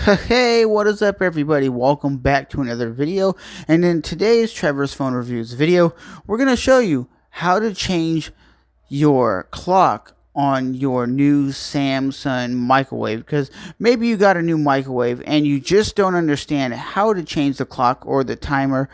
Hey, what is up everybody? Welcome back to another video. And in today's Trevor's Phone Reviews video, we're going to show you how to change your clock on your new Samsung microwave, because maybe you got a new microwave and you just don't understand how to change the clock or the timer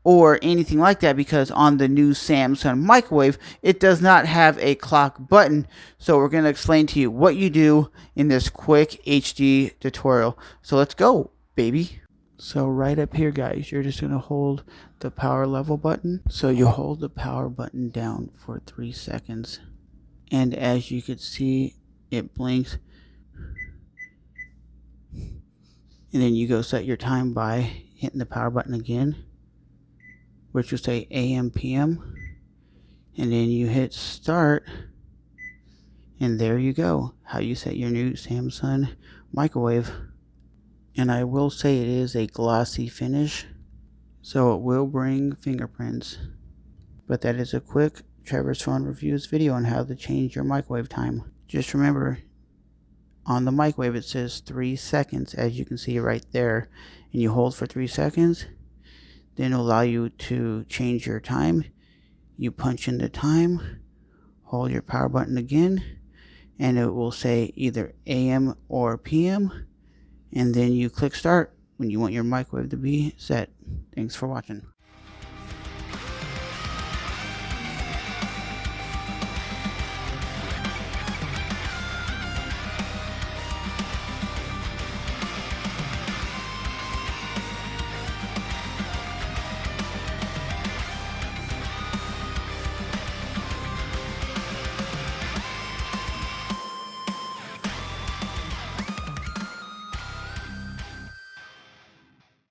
or anything like that, because on the new Samsung microwave it does not have a clock button. So we're going to explain to you what you do in this quick HD tutorial. So let's go, baby. So right up here, guys, you're just going to hold the power level button. So you hold the power button down for 3 seconds, and as you can see, it blinks, and then you go set your time by hitting the power button again, which will say AM PM, and then you hit start, and there you go, how you set your new Samsung microwave. And I will say it is a glossy finish, so it will bring fingerprints. But that is a quick Trevor's Phone Reviews video on how to change your microwave time. Just remember, on the microwave it says 3 seconds, as you can see right there, and you hold for 3 seconds. Then it'll allow you to change your time. You punch in the time, hold your power button again, and it will say either AM or PM, and then you click start when you want your microwave to be set. Thanks for watching.